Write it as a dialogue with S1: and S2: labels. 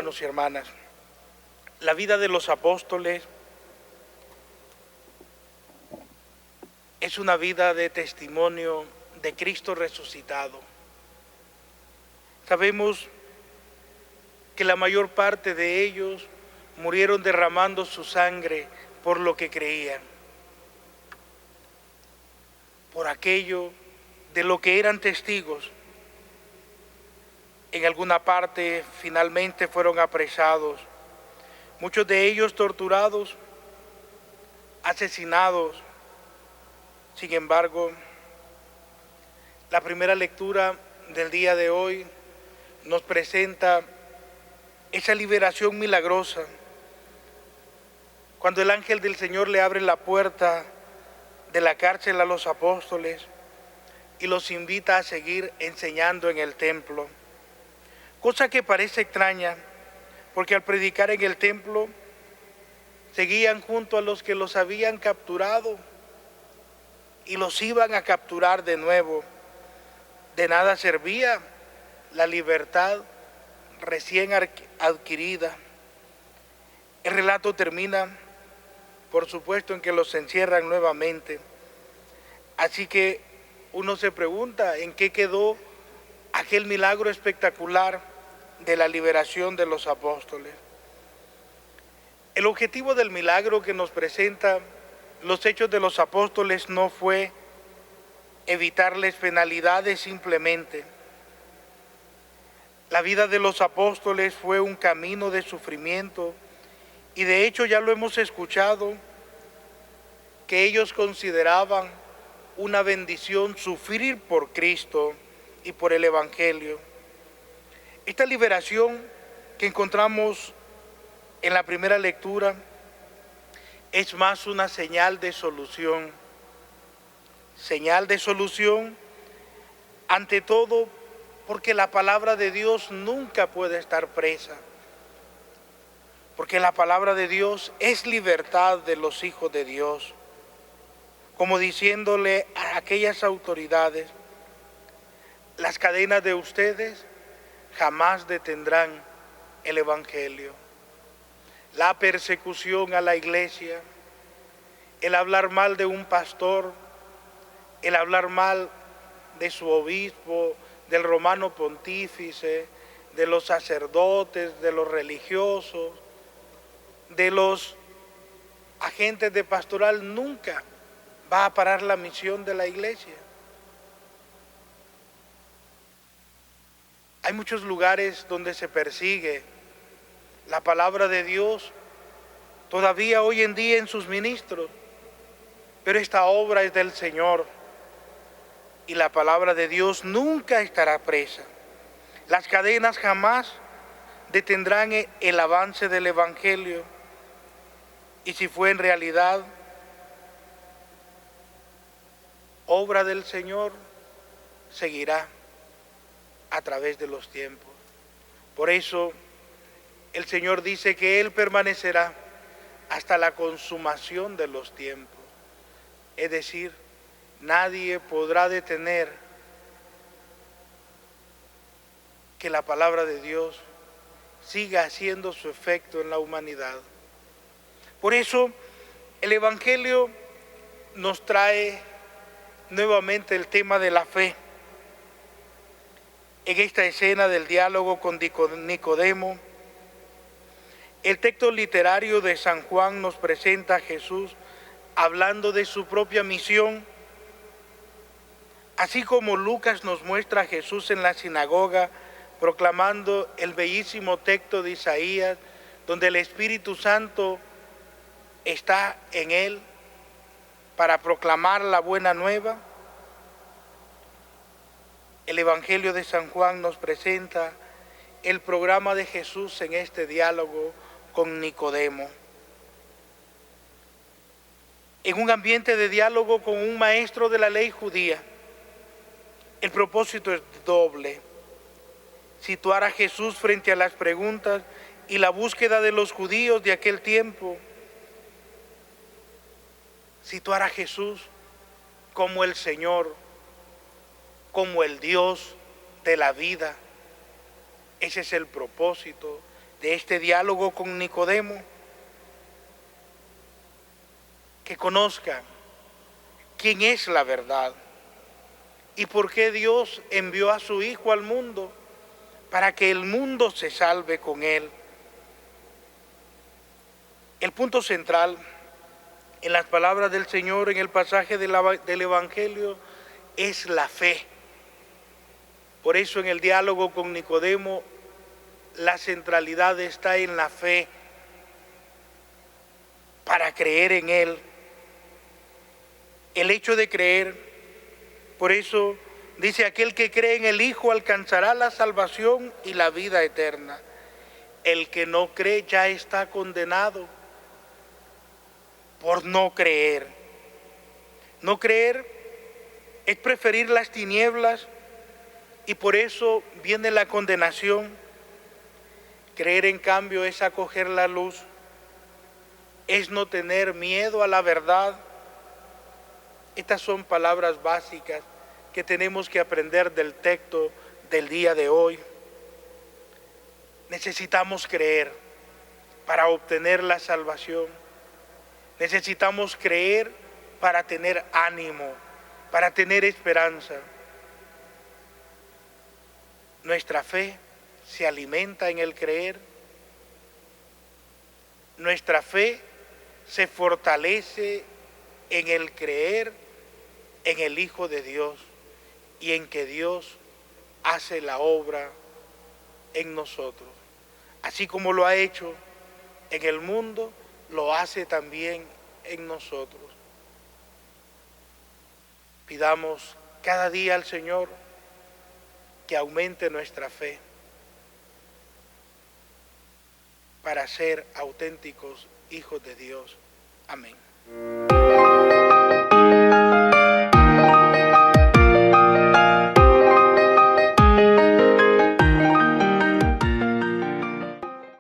S1: hermanos y hermanas, la vida de los apóstoles es una vida de testimonio de Cristo resucitado. Sabemos que la mayor parte de ellos murieron derramando su sangre por lo que creían, por aquello de lo que eran testigos. En alguna parte finalmente fueron apresados, muchos de ellos torturados, asesinados. Sin embargo, la primera lectura del día de hoy nos presenta esa liberación milagrosa, cuando el ángel del Señor le abre la puerta de la cárcel a los apóstoles y los invita a seguir enseñando en el templo. Cosa que parece extraña, porque al predicar en el templo seguían junto a los que los habían capturado y los iban a capturar de nuevo. De nada servía la libertad recién adquirida. El relato termina, por supuesto, en que los encierran nuevamente. Así que uno se pregunta en qué quedó aquel milagro espectacular de la liberación de los apóstoles. El objetivo del milagro que nos presenta los Hechos de los Apóstoles no fue evitarles penalidades simplemente. La vida de los apóstoles fue un camino de sufrimiento y de hecho ya lo hemos escuchado, que ellos consideraban una bendición sufrir por Cristo y por el Evangelio. Esta liberación que encontramos en la primera lectura es más una señal de solución. Señal de solución, ante todo, porque la palabra de Dios nunca puede estar presa. Porque la palabra de Dios es libertad de los hijos de Dios. Como diciéndole a aquellas autoridades: las cadenas de ustedes jamás detendrán el Evangelio. La persecución a la iglesia, el hablar mal de un pastor, el hablar mal de su obispo, del romano pontífice, de los sacerdotes, de los religiosos, de los agentes de pastoral, nunca va a parar la misión de la iglesia. Hay muchos lugares donde se persigue la palabra de Dios, todavía hoy en día en sus ministros, pero esta obra es del Señor y la palabra de Dios nunca estará presa. Las cadenas jamás detendrán el avance del Evangelio, y si fue en realidad obra del Señor, seguirá a través de los tiempos. Por eso el Señor dice que Él permanecerá hasta la consumación de los tiempos. Es decir, nadie podrá detener que la palabra de Dios siga haciendo su efecto en la humanidad. Por eso el Evangelio nos trae nuevamente el tema de la fe. En esta escena del diálogo con Nicodemo, el texto literario de San Juan nos presenta a Jesús hablando de su propia misión, así como Lucas nos muestra a Jesús en la sinagoga proclamando el bellísimo texto de Isaías, donde el Espíritu Santo está en él para proclamar la buena nueva. El Evangelio de San Juan nos presenta el programa de Jesús en este diálogo con Nicodemo. En un ambiente de diálogo con un maestro de la ley judía, el propósito es doble: situar a Jesús frente a las preguntas y la búsqueda de los judíos de aquel tiempo. Situar a Jesús como el Señor, como el Dios de la vida. Ese es el propósito de este diálogo con Nicodemo, que conozcan quién es la verdad y por qué Dios envió a su Hijo al mundo para que el mundo se salve con él. El punto central en las palabras del Señor en el pasaje del Evangelio es la fe. Por eso en el diálogo con Nicodemo la centralidad está en la fe para creer en Él. El hecho de creer, por eso dice, aquel que cree en el Hijo alcanzará la salvación y la vida eterna. El que no cree ya está condenado por no creer. No creer es preferir las tinieblas y por eso viene la condenación. Creer, en cambio, es acoger la luz, es no tener miedo a la verdad. Estas son palabras básicas que tenemos que aprender del texto del día de hoy. Necesitamos creer para obtener la salvación. Necesitamos creer para tener ánimo, para tener esperanza. Nuestra fe se alimenta en el creer. Nuestra fe se fortalece en el creer en el Hijo de Dios y en que Dios hace la obra en nosotros. Así como lo ha hecho en el mundo, lo hace también en nosotros. Pidamos cada día al Señor que aumente nuestra fe para ser auténticos hijos de Dios. Amén.